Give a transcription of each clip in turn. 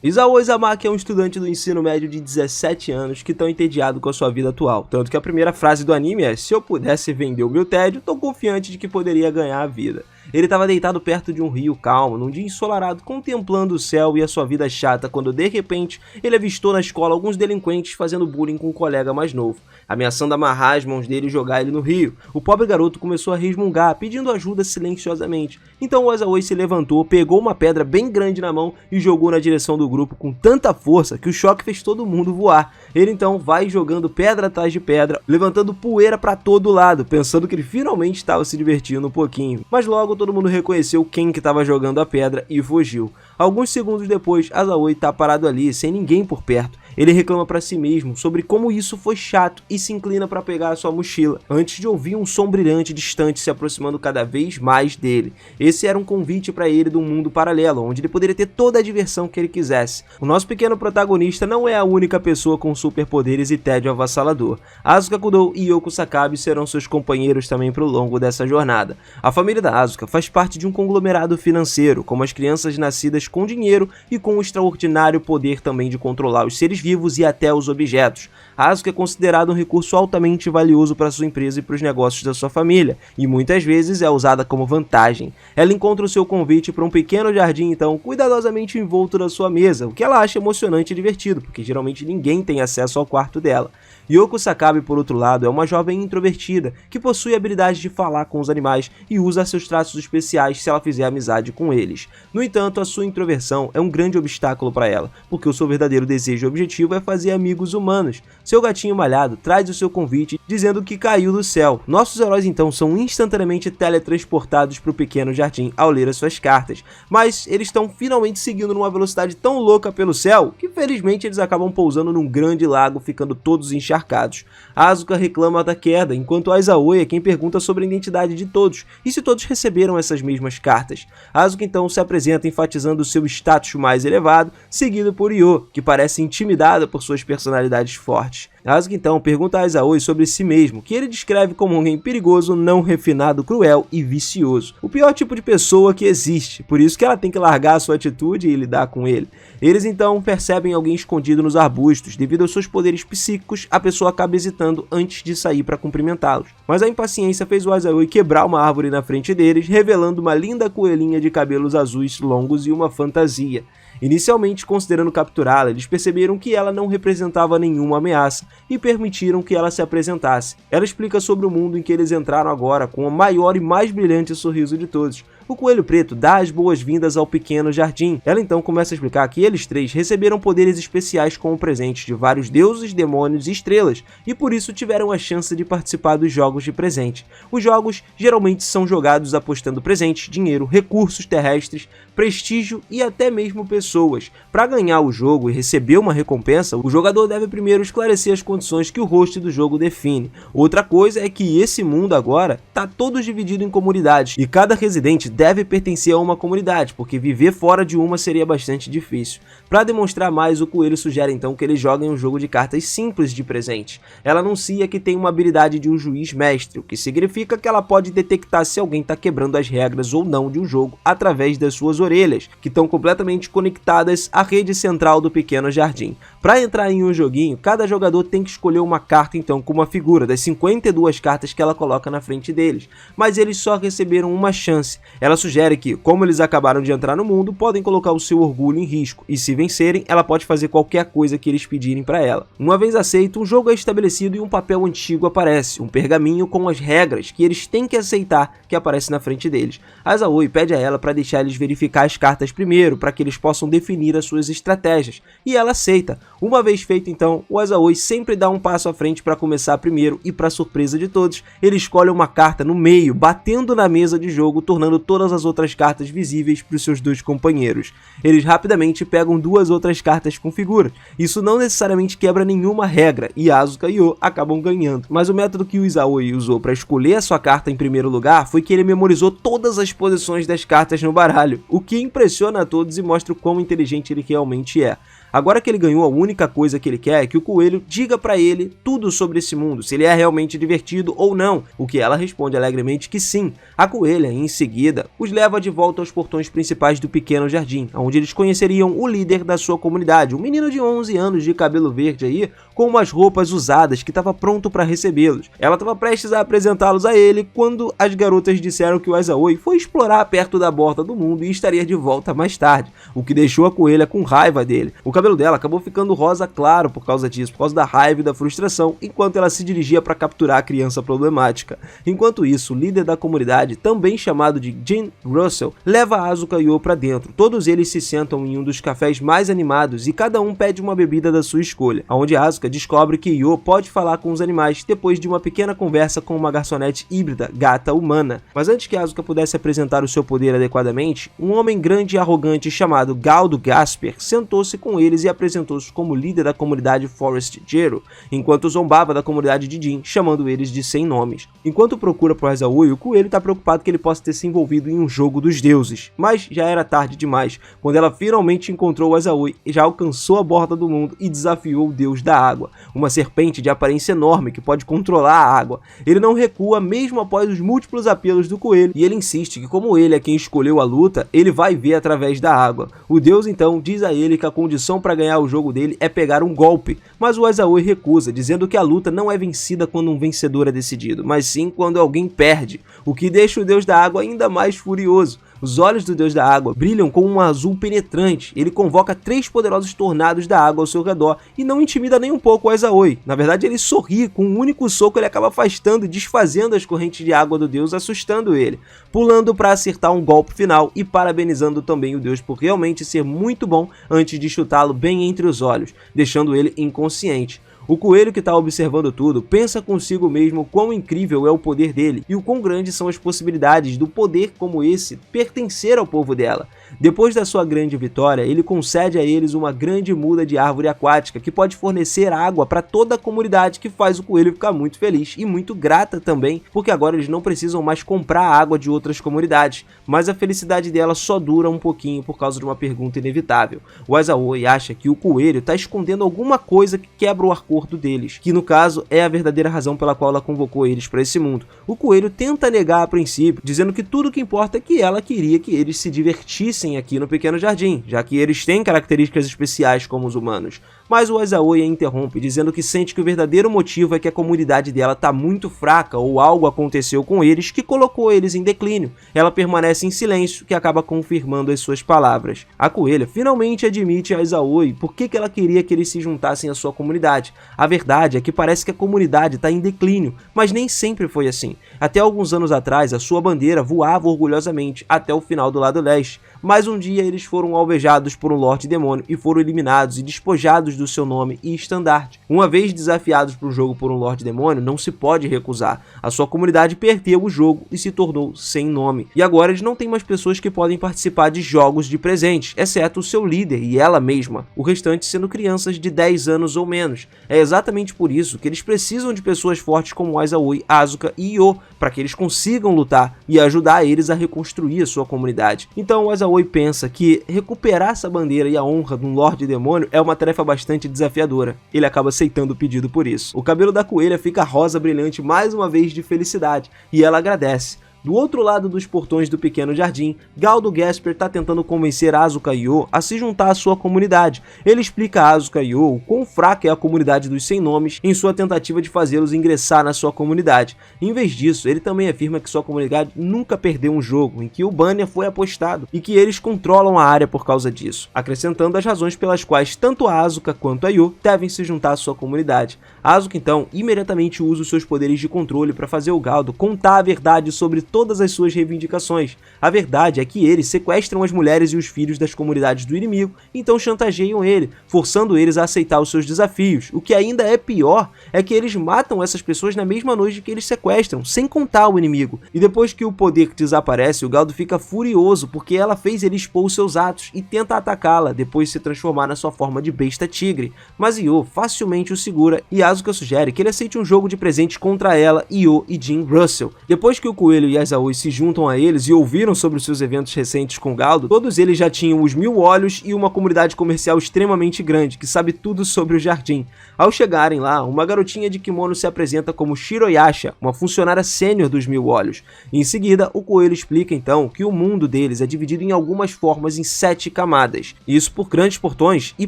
Isao Izamaki é um estudante do ensino médio de 17 anos que está entediado com a sua vida atual, tanto que a primeira frase do anime é: se eu pudesse vender o meu tédio, tô confiante de que poderia ganhar a vida. Ele estava deitado perto de um rio calmo, num dia ensolarado, contemplando o céu e a sua vida chata, quando de repente ele avistou na escola alguns delinquentes fazendo bullying com um colega mais novo, ameaçando amarrar as mãos dele e jogar ele no rio. O pobre garoto começou a resmungar, pedindo ajuda silenciosamente. Então o Azaoi se levantou, pegou uma pedra bem grande na mão e jogou na direção do grupo com tanta força que o choque fez todo mundo voar. Ele então vai jogando pedra atrás de pedra, levantando poeira para todo lado, pensando que ele finalmente estava se divertindo um pouquinho. Mas logo todo mundo reconheceu quem que estava jogando a pedra e fugiu. Alguns segundos depois, Azaoi está parado ali, sem ninguém por perto. Ele reclama para si mesmo sobre como isso foi chato e se inclina para pegar a sua mochila, antes de ouvir um som brilhante distante se aproximando cada vez mais dele. Esse era um convite para ele de um mundo paralelo, onde ele poderia ter toda a diversão que ele quisesse. O nosso pequeno protagonista não é a única pessoa com superpoderes e tédio avassalador. Asuka Kudou e Yoko Sakabe serão seus companheiros também para o longo dessa jornada. A família da Asuka faz parte de um conglomerado financeiro, como as crianças nascidas com dinheiro e com o extraordinário poder também de controlar os seres vivos e até os objetos. A Asuka é considerada um recurso altamente valioso para sua empresa e para os negócios da sua família, e muitas vezes é usada como vantagem. Ela encontra o seu convite para um pequeno jardim, então, cuidadosamente envolto na sua mesa, o que ela acha emocionante e divertido, porque geralmente ninguém tem acesso ao quarto dela. Yoko Sakabe, por outro lado, é uma jovem introvertida que possui a habilidade de falar com os animais e usa seus traços especiais se ela fizer amizade com eles. No entanto, a sua introversão é um grande obstáculo para ela, porque o seu verdadeiro desejo e objetivo é fazer amigos humanos. Seu gatinho malhado traz o seu convite dizendo que caiu do céu. Nossos heróis então são instantaneamente teletransportados para o pequeno jardim ao ler as suas cartas, mas eles estão finalmente seguindo numa velocidade tão louca pelo céu que felizmente eles acabam pousando num grande lago, ficando todos encharcados. Asuka reclama da queda, enquanto Azaoi é quem pergunta sobre a identidade de todos e se todos receberam essas mesmas cartas. Asuka então se apresenta enfatizando seu status mais elevado, seguido por Io, que parece intimidada por suas personalidades fortes. Asuka então pergunta a Azaoi sobre si mesmo, que ele descreve como alguém perigoso, não refinado, cruel e vicioso. O pior tipo de pessoa que existe, por isso que ela tem que largar a sua atitude e lidar com ele. Eles então percebem alguém escondido nos arbustos, devido aos seus poderes psíquicos, a pessoa acaba hesitando antes de sair para cumprimentá-los. Mas a impaciência fez o Azaoi quebrar uma árvore na frente deles, revelando uma linda coelhinha de cabelos azuis longos e uma fantasia. Inicialmente considerando capturá-la, eles perceberam que ela não representava nenhuma ameaça e permitiram que ela se apresentasse. Ela explica sobre o mundo em que eles entraram agora com o maior e mais brilhante sorriso de todos. O Coelho Preto dá as boas-vindas ao pequeno jardim. Ela então começa a explicar que eles três receberam poderes especiais como presentes de vários deuses, demônios e estrelas, e por isso tiveram a chance de participar dos jogos de presente. Os jogos geralmente são jogados apostando presentes, dinheiro, recursos terrestres, prestígio e até mesmo pessoas. Para ganhar o jogo e receber uma recompensa, o jogador deve primeiro esclarecer as condições que o host do jogo define. Outra coisa é que esse mundo agora está todo dividido em comunidades, e cada residente deve pertencer a uma comunidade, porque viver fora de uma seria bastante difícil. Para demonstrar mais, o Coelho sugere então que eles joguem um jogo de cartas simples de presente. Ela anuncia que tem uma habilidade de um juiz mestre, o que significa que ela pode detectar se alguém está quebrando as regras ou não de um jogo através das suas orelhas, que estão completamente conectadas à rede central do pequeno jardim. Para entrar em um joguinho, cada jogador tem que escolher uma carta então com uma figura das 52 cartas que ela coloca na frente deles, mas eles só receberam uma chance. Ela sugere que, como eles acabaram de entrar no mundo, podem colocar o seu orgulho em risco, e se vencerem, ela pode fazer qualquer coisa que eles pedirem para ela. Uma vez aceito, um jogo é estabelecido e um papel antigo aparece, um pergaminho com as regras que eles têm que aceitar que aparece na frente deles. Azaoi pede a ela para deixar eles verificar as cartas primeiro, para que eles possam definir as suas estratégias, e ela aceita. Uma vez feito então, o Azaoi sempre dá um passo à frente para começar primeiro e, para surpresa de todos, ele escolhe uma carta no meio, batendo na mesa de jogo, tornando todas as outras cartas visíveis para os seus dois companheiros. Eles rapidamente pegam duas outras cartas com figuras. Isso não necessariamente quebra nenhuma regra, e Asuka e Io acabam ganhando. Mas o método que o Azaoi usou para escolher a sua carta em primeiro lugar foi que ele memorizou todas as posições das cartas no baralho, o que impressiona a todos e mostra o quão inteligente ele realmente é. Agora que ele ganhou, a única coisa que ele quer é que o Coelho diga pra ele tudo sobre esse mundo, se ele é realmente divertido ou não, o que ela responde alegremente que sim. A Coelha, em seguida, vida, os leva de volta aos portões principais do pequeno jardim, onde eles conheceriam o líder da sua comunidade, um menino de 11 anos de cabelo verde aí, com umas roupas usadas que estava pronto para recebê-los. Ela estava prestes a apresentá-los a ele quando as garotas disseram que o Aizaoi foi explorar perto da borda do mundo e estaria de volta mais tarde, o que deixou a coelha com raiva dele. O cabelo dela acabou ficando rosa claro por causa disso, por causa da raiva e da frustração, enquanto ela se dirigia para capturar a criança problemática. Enquanto isso, o líder da comunidade, também chamado de Jim Russell, leva Asuka e Yo para dentro. Todos eles se sentam em um dos cafés mais animados e cada um pede uma bebida da sua escolha, onde Asuka descobre que Yo pode falar com os animais depois de uma pequena conversa com uma garçonete híbrida, gata humana. Mas antes que Asuka pudesse apresentar o seu poder adequadamente, um homem grande e arrogante chamado Galdo Gasper sentou-se com eles e apresentou-se como líder da comunidade Forest Zero, enquanto zombava da comunidade de Jin, chamando eles de sem nomes. Enquanto procura por Aizaoi, o coelho está preocupado que ele possa ter se envolvido em um jogo dos deuses, mas já era tarde demais, quando ela finalmente encontrou o Aizaoi e já alcançou a borda do mundo e desafiou o deus da água, uma serpente de aparência enorme que pode controlar a água. Ele não recua mesmo após os múltiplos apelos do coelho, e ele insiste que como ele é quem escolheu a luta, ele vai ver através da água. O deus então diz a ele que a condição para ganhar o jogo dele é pegar um golpe, mas o Aizaoi recusa, dizendo que a luta não é vencida quando um vencedor é decidido, mas sim quando alguém perde, o que deixa o deus da água ainda mais furioso. Os olhos do deus da água brilham com um azul penetrante. Ele convoca 3 poderosos tornados da água ao seu redor e não intimida nem um pouco o Aizaoi. Na verdade, ele sorri, com um único soco ele acaba afastando e desfazendo as correntes de água do deus, assustando ele, pulando para acertar um golpe final e parabenizando também o deus por realmente ser muito bom antes de chutá-lo bem entre os olhos, deixando ele inconsciente. O coelho, que está observando tudo, pensa consigo mesmo quão incrível é o poder dele e o quão grandes são as possibilidades do poder como esse pertencer ao povo dela. Depois da sua grande vitória, ele concede a eles uma grande muda de árvore aquática que pode fornecer água para toda a comunidade, que faz o coelho ficar muito feliz e muito grata também, porque agora eles não precisam mais comprar água de outras comunidades, mas a felicidade dela só dura um pouquinho por causa de uma pergunta inevitável. O Aizaoi acha que o coelho está escondendo alguma coisa que quebra o acordo deles, que no caso é a verdadeira razão pela qual ela convocou eles para esse mundo. O coelho tenta negar a princípio, dizendo que tudo o que importa é que ela queria que eles se divertissem aqui no pequeno jardim, já que eles têm características especiais como os humanos. Mas o Aizaoi a interrompe, dizendo que sente que o verdadeiro motivo é que a comunidade dela está muito fraca ou algo aconteceu com eles que colocou eles em declínio. Ela permanece em silêncio, que acaba confirmando as suas palavras. A coelha finalmente admite a Aizaoi por que ela queria que eles se juntassem à sua comunidade. A verdade é que parece que a comunidade está em declínio, mas nem sempre foi assim. Até alguns anos atrás, a sua bandeira voava orgulhosamente até o final do lado leste, mas um dia eles foram alvejados por um Lorde Demônio e foram eliminados e despojados do seu nome e estandarte. Uma vez desafiados para o jogo por um Lorde Demônio, não se pode recusar. A sua comunidade perdeu o jogo e se tornou sem nome. E agora eles não têm mais pessoas que podem participar de jogos de presente, exceto o seu líder e ela mesma, o restante sendo crianças de 10 anos ou menos. É exatamente por isso que eles precisam de pessoas fortes como Aizaoi, Asuka e Yo, para que eles consigam lutar e ajudar eles a reconstruir a sua comunidade. Então o Aizaoi pensa que recuperar essa bandeira e a honra de um Lorde Demônio é uma tarefa bastante desafiadora. Ele acaba aceitando o pedido por isso. O cabelo da coelha fica rosa brilhante mais uma vez de felicidade e ela agradece. Do outro lado dos portões do pequeno jardim, Galdo Gasper está tentando convencer Asuka e Yo a se juntar à sua comunidade. Ele explica a Asuka e Yo o quão fraca é a comunidade dos sem nomes em sua tentativa de fazê-los ingressar na sua comunidade. Em vez disso, ele também afirma que sua comunidade nunca perdeu um jogo em que o banner foi apostado e que eles controlam a área por causa disso, acrescentando as razões pelas quais tanto a Asuka quanto a Yo devem se juntar à sua comunidade. A Asuka então imediatamente usa os seus poderes de controle para fazer o Galdo contar a verdade sobre todas as suas reivindicações. A verdade é que eles sequestram as mulheres e os filhos das comunidades do inimigo, então chantageiam ele, forçando eles a aceitar os seus desafios. O que ainda é pior é que eles matam essas pessoas na mesma noite que eles sequestram, sem contar o inimigo. E depois que o poder desaparece, o Galdo fica furioso porque ela fez ele expor os seus atos e tenta atacá-la, depois se transformar na sua forma de besta tigre. Mas Yo facilmente o segura e Asuka sugere que ele aceite um jogo de presente contra ela, Yo e Jim Russell. Depois que o coelho e Aizawa se juntam a eles e ouviram sobre os seus eventos recentes com Galdo, todos eles já tinham os 1000 olhos e uma comunidade comercial extremamente grande, que sabe tudo sobre o jardim. Ao chegarem lá, uma garotinha de kimono se apresenta como Shiroyasha, uma funcionária sênior dos 1000 olhos. Em seguida, o coelho explica então que o mundo deles é dividido em algumas formas em 7 camadas, isso por grandes portões e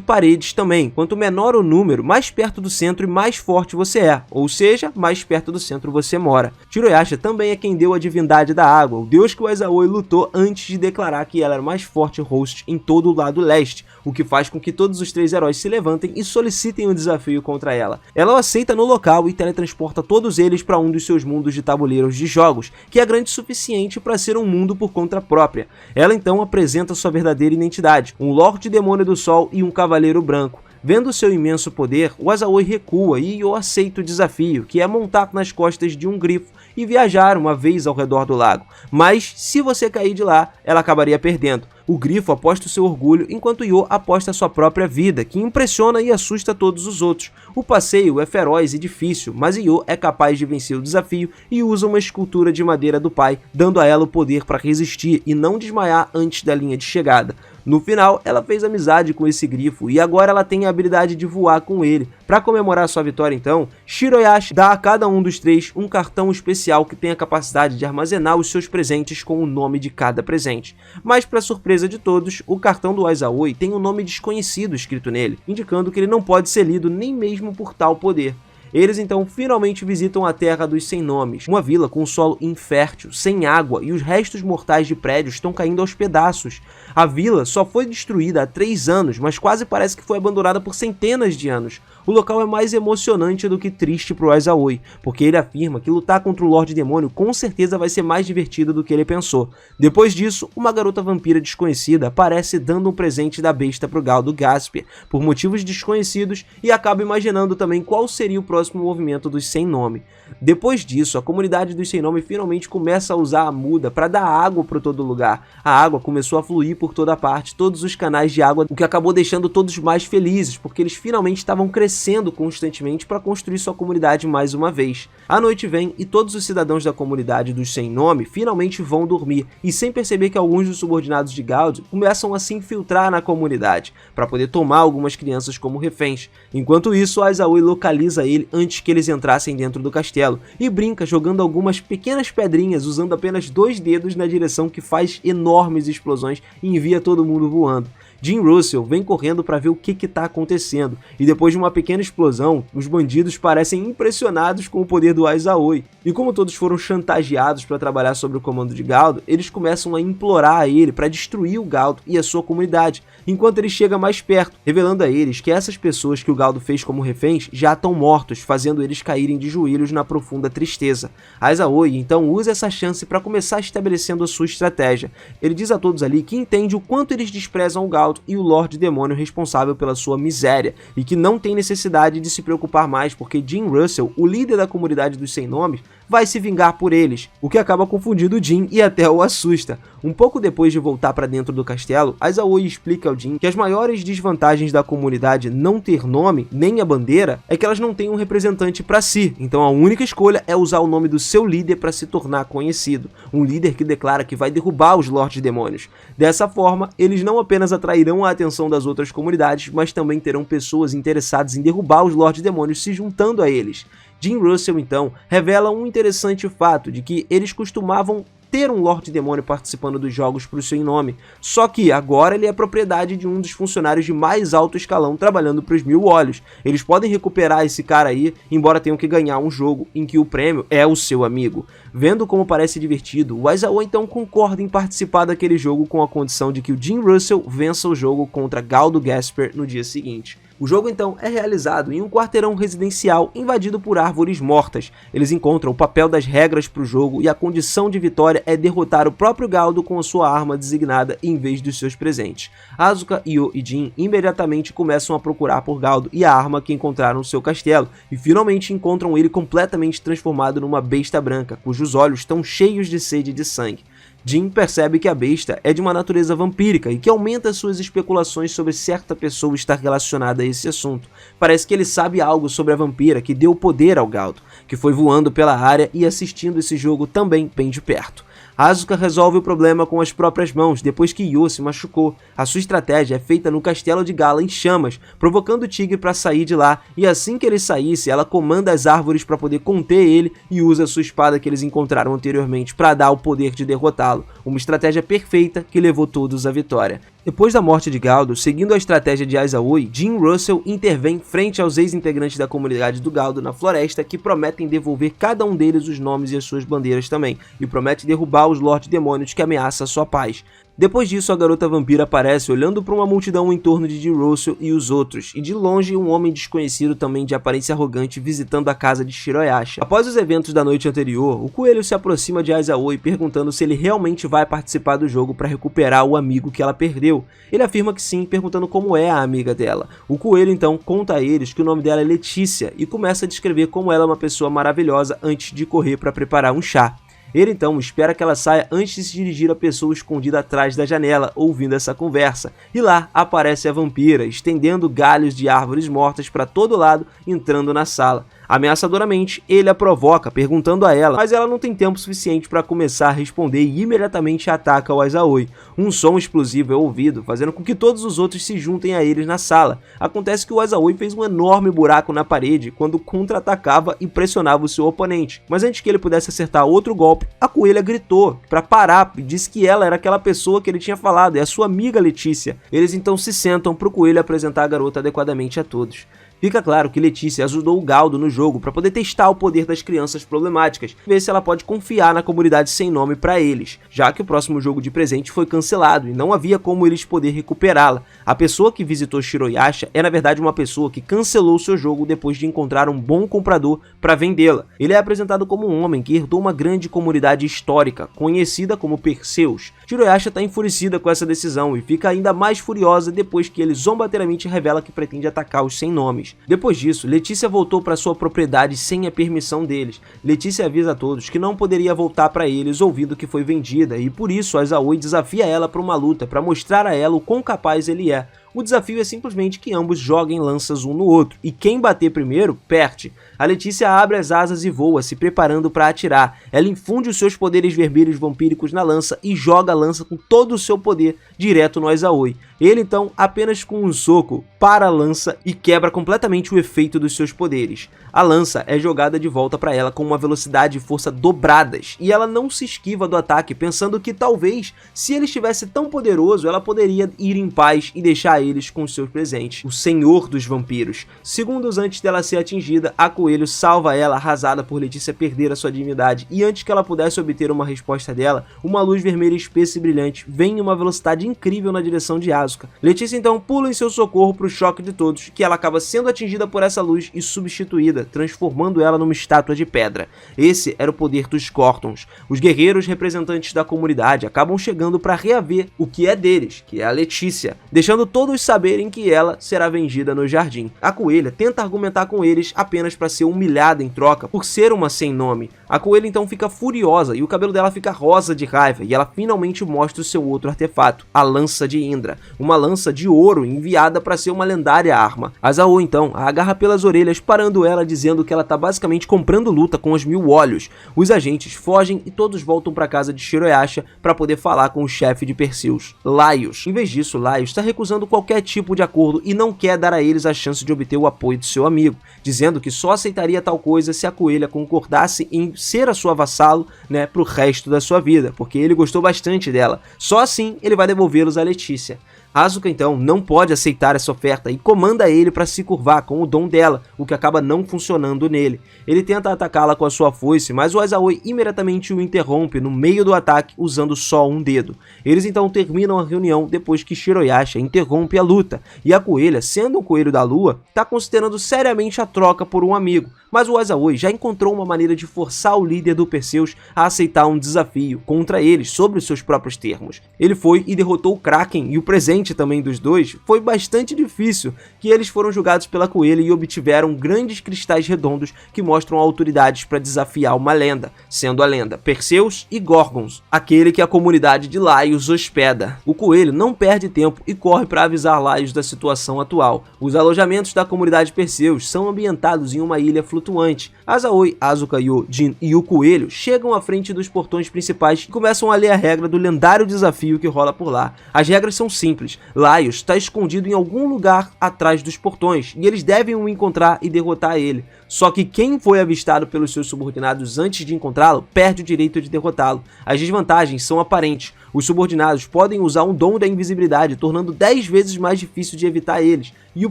paredes também. Quanto menor o número, mais perto do centro e mais forte você é, ou seja, mais perto do centro você mora. Shiroyasha também é quem deu a divindade da água, o deus que o Aizawa lutou antes de declarar que ela era o mais forte host em todo o lado leste, o que faz com que todos os 3 heróis se levantem e solicitem um desafio contra ela. Ela o aceita no local e teletransporta todos eles para um dos seus mundos de tabuleiros de jogos, que é grande o suficiente para ser um mundo por conta própria. Ela então apresenta sua verdadeira identidade, um Lorde Demônio do Sol e um Cavaleiro Branco. Vendo seu imenso poder, o Aizawa recua e Io aceita o desafio, que é montar nas costas de um grifo e viajar uma vez ao redor do lago. Mas, se você cair de lá, ela acabaria perdendo. O grifo aposta o seu orgulho, enquanto Io aposta a sua própria vida, que impressiona e assusta todos os outros. O passeio é feroz e difícil, mas Io é capaz de vencer o desafio e usa uma escultura de madeira do pai, dando a ela o poder para resistir e não desmaiar antes da linha de chegada. No final, ela fez amizade com esse grifo e agora ela tem a habilidade de voar com ele. Para comemorar sua vitória então, Shiroyasha dá a cada um dos 3 um cartão especial que tem a capacidade de armazenar os seus presentes com o nome de cada presente. Mas para surpresa de todos, o cartão do Aizawa tem um nome desconhecido escrito nele, indicando que ele não pode ser lido nem mesmo por tal poder. Eles então finalmente visitam a Terra dos Sem Nomes, uma vila com um solo infértil, sem água e os restos mortais de prédios estão caindo aos pedaços. A vila só foi destruída há 3 anos, mas quase parece que foi abandonada por centenas de anos. O local é mais emocionante do que triste para o Aizawa, porque ele afirma que lutar contra o Lorde Demônio com certeza vai ser mais divertido do que ele pensou. Depois disso, uma garota vampira desconhecida aparece dando um presente da besta para o Galdo Gaspar, por motivos desconhecidos, e acaba imaginando também qual seria o próximo movimento dos Sem Nome. Depois disso, a comunidade dos Sem Nome finalmente começa a usar a muda para dar água para todo lugar. A água começou a fluir por toda parte, todos os canais de água, o que acabou deixando todos mais felizes, porque eles finalmente estavam crescendo constantemente para construir sua comunidade mais uma vez. A noite vem e todos os cidadãos da comunidade dos Sem Nome finalmente vão dormir, e sem perceber que alguns dos subordinados de Galdo começam a se infiltrar na comunidade, para poder tomar algumas crianças como reféns. Enquanto isso, Aizawa localiza ele antes que eles entrassem dentro do castelo, e brinca jogando algumas pequenas pedrinhas usando apenas 2 dedos na direção que faz enormes explosões e envia todo mundo voando. Jim Russell vem correndo para ver o que está acontecendo, e depois de uma pequena explosão, os bandidos parecem impressionados com o poder do Aizawa. E como todos foram chantageados para trabalhar sob o comando de Galdo, eles começam a implorar a ele para destruir o Galdo e a sua comunidade, enquanto ele chega mais perto, revelando a eles que essas pessoas que o Galdo fez como reféns já estão mortos, fazendo eles caírem de joelhos na profunda tristeza. Aizawa então usa essa chance para começar estabelecendo a sua estratégia. Ele diz a todos ali que entende o quanto eles desprezam o Galdo e o Lorde Demônio responsável pela sua miséria, e que não tem necessidade de se preocupar mais porque Jim Russell, o líder da comunidade dos Sem Nomes, vai se vingar por eles, o que acaba confundindo o Jim e até o assusta. Um pouco depois de voltar para dentro do castelo, Aizawa explica ao Jim que as maiores desvantagens da comunidade não ter nome, nem a bandeira, é que elas não têm um representante para si, então a única escolha é usar o nome do seu líder para se tornar conhecido, um líder que declara que vai derrubar os Lordes Demônios. Dessa forma, eles não apenas atrairão a atenção das outras comunidades, mas também terão pessoas interessadas em derrubar os Lordes Demônios se juntando a eles. Jim Russell, então, revela um interessante fato de que eles costumavam ter um Lorde Demônio participando dos jogos para o Sem Nome, só que agora ele é propriedade de um dos funcionários de mais alto escalão trabalhando para os 1000 olhos. Eles podem recuperar esse cara aí, embora tenham que ganhar um jogo em que o prêmio é o seu amigo. Vendo como parece divertido, o Aizawa então concorda em participar daquele jogo com a condição de que o Jim Russell vença o jogo contra Galdo Gaspar no dia seguinte. O jogo então é realizado em um quarteirão residencial invadido por árvores mortas. Eles encontram o papel das regras para o jogo e a condição de vitória é derrotar o próprio Galdo com a sua arma designada em vez dos seus presentes. Asuka, Io e Jin imediatamente começam a procurar por Galdo e a arma que encontraram no seu castelo, e finalmente encontram ele completamente transformado numa besta branca, cujos olhos estão cheios de sede de sangue. Jin percebe que a besta é de uma natureza vampírica e que aumenta suas especulações sobre certa pessoa estar relacionada a esse assunto. Parece que ele sabe algo sobre a vampira que deu poder ao Galdo, que foi voando pela área e assistindo esse jogo também bem de perto. Asuka resolve o problema com as próprias mãos depois que Io se machucou. A sua estratégia é feita no castelo de Gala em chamas, provocando o tigre para sair de lá, e assim que ele saísse, ela comanda as árvores para poder conter ele e usa sua espada que eles encontraram anteriormente para dar o poder de derrotá-lo. Uma estratégia perfeita que levou todos à vitória. Depois da morte de Galdo, seguindo a estratégia de Aizaoi, Jim Russell intervém frente aos ex-integrantes da comunidade do Galdo na floresta que prometem devolver cada um deles os nomes e as suas bandeiras também, e promete derrubar os Lorde Demônios que ameaçam a sua paz. Depois disso, a garota vampira aparece olhando para uma multidão em torno de Jim Russell e os outros, e de longe um homem desconhecido também de aparência arrogante visitando a casa de Shiroyasha. Após os eventos da noite anterior, o coelho se aproxima de Aizaoi perguntando se ele realmente vai participar do jogo para recuperar o amigo que ela perdeu. Ele afirma que sim, perguntando como é a amiga dela. O coelho então conta a eles que o nome dela é Letícia e começa a descrever como ela é uma pessoa maravilhosa antes de correr para preparar um chá. Ele então espera que ela saia antes de se dirigir à pessoa escondida atrás da janela, ouvindo essa conversa. E lá aparece a vampira, estendendo galhos de árvores mortas para todo lado, entrando na sala. Ameaçadoramente, ele a provoca, perguntando a ela, mas ela não tem tempo suficiente para começar a responder e imediatamente ataca o Aizaoi. Um som explosivo é ouvido, fazendo com que todos os outros se juntem a eles na sala. Acontece que o Aizaoi fez um enorme buraco na parede quando contra-atacava e pressionava o seu oponente. Mas antes que ele pudesse acertar outro golpe, a coelha gritou para parar e disse que ela era aquela pessoa que ele tinha falado, é a sua amiga Letícia. Eles então se sentam para o coelho apresentar a garota adequadamente a todos. Fica claro que Letícia ajudou o Galdo no jogo para poder testar o poder das crianças problemáticas, ver se ela pode confiar na comunidade sem nome para eles, já que o próximo jogo de presente foi cancelado e não havia como eles poder recuperá-la. A pessoa que visitou Shiroyasha é na verdade uma pessoa que cancelou seu jogo depois de encontrar um bom comprador para vendê-la. Ele é apresentado como um homem que herdou uma grande comunidade histórica, conhecida como Perseus. Shiroyasha está enfurecida com essa decisão e fica ainda mais furiosa depois que ele zombateiramente revela que pretende atacar os sem nomes. Depois disso, Letícia voltou para sua propriedade sem a permissão deles. Letícia avisa a todos que não poderia voltar para eles ouvindo que foi vendida e por isso Aizaoi desafia ela para uma luta para mostrar a ela o quão capaz ele é. O desafio é simplesmente que ambos joguem lanças um no outro, e quem bater primeiro, perde. A Letícia abre as asas e voa, se preparando para atirar. Ela infunde os seus poderes vermelhos vampíricos na lança e joga a lança com todo o seu poder direto no Aizaoi. Ele então, apenas com um soco, para a lança e quebra completamente o efeito dos seus poderes. A lança é jogada de volta para ela com uma velocidade e força dobradas, e ela não se esquiva do ataque, pensando que talvez, se ele estivesse tão poderoso, ela poderia ir em paz e deixar eles com seus presentes, o Senhor dos Vampiros. Segundos antes dela ser atingida, a Coelho salva ela, arrasada por Letícia perder a sua divindade, e antes que ela pudesse obter uma resposta dela, uma luz vermelha espessa e brilhante vem em uma velocidade incrível na direção de Asuka. Letícia então pula em seu socorro para o choque de todos, que ela acaba sendo atingida por essa luz e substituída, transformando ela numa estátua de pedra. Esse era o poder dos Cortons. Os guerreiros representantes da comunidade acabam chegando para reaver o que é deles, que é a Letícia, deixando todos saberem que ela será vendida no jardim. A coelha tenta argumentar com eles apenas para ser humilhada em troca por ser uma sem nome. A coelha então fica furiosa e o cabelo dela fica rosa de raiva e ela finalmente mostra o seu outro artefato, a lança de Indra, uma lança de ouro enviada para ser uma lendária arma. Aizaoi então a agarra pelas orelhas, parando ela, dizendo que ela tá basicamente comprando luta com os 1000 olhos. Os agentes fogem e todos voltam para casa de Shiroyasha para poder falar com o chefe de Perseus, Laios. Em vez disso, Laios está recusando qualquer tipo de acordo e não quer dar a eles a chance de obter o apoio do seu amigo, dizendo que só aceitaria tal coisa se a coelha concordasse em ser a sua vassalo, pro resto da sua vida, porque ele gostou bastante dela. Só assim ele vai devolvê-los a Letícia. Asuka então não pode aceitar essa oferta e comanda ele para se curvar com o dom dela, o que acaba não funcionando nele. Ele tenta atacá-la com a sua foice, mas o Aizaoi imediatamente o interrompe no meio do ataque usando só um dedo. Eles então terminam a reunião depois que Shiroyasha interrompe a luta, e a coelha, sendo um coelho da lua, está considerando seriamente a troca por um amigo. Mas o Aizaoi já encontrou uma maneira de forçar o líder do Perseus a aceitar um desafio contra eles sobre os seus próprios termos. Ele foi e derrotou o Kraken e o presente presente também dos dois foi bastante difícil, que eles foram julgados pela Coelho e obtiveram grandes cristais redondos que mostram autoridades para desafiar uma lenda, sendo a lenda Perseus e Gorgons, aquele que a comunidade de Laios hospeda. O Coelho não perde tempo e corre para avisar Laios da situação atual. Os alojamentos da comunidade Perseus são ambientados em uma ilha flutuante. Azaoi, Asuka, Yo, Jin e o Coelho chegam à frente dos portões principais e começam a ler a regra do lendário desafio que rola por lá. As regras são simples. Laios está escondido em algum lugar atrás dos portões e eles devem o encontrar e derrotar ele. Só que quem foi avistado pelos seus subordinados antes de encontrá-lo perde o direito de derrotá-lo. As desvantagens são aparentes. Os subordinados podem usar um dom da invisibilidade, tornando 10 vezes mais difícil de evitar eles. E o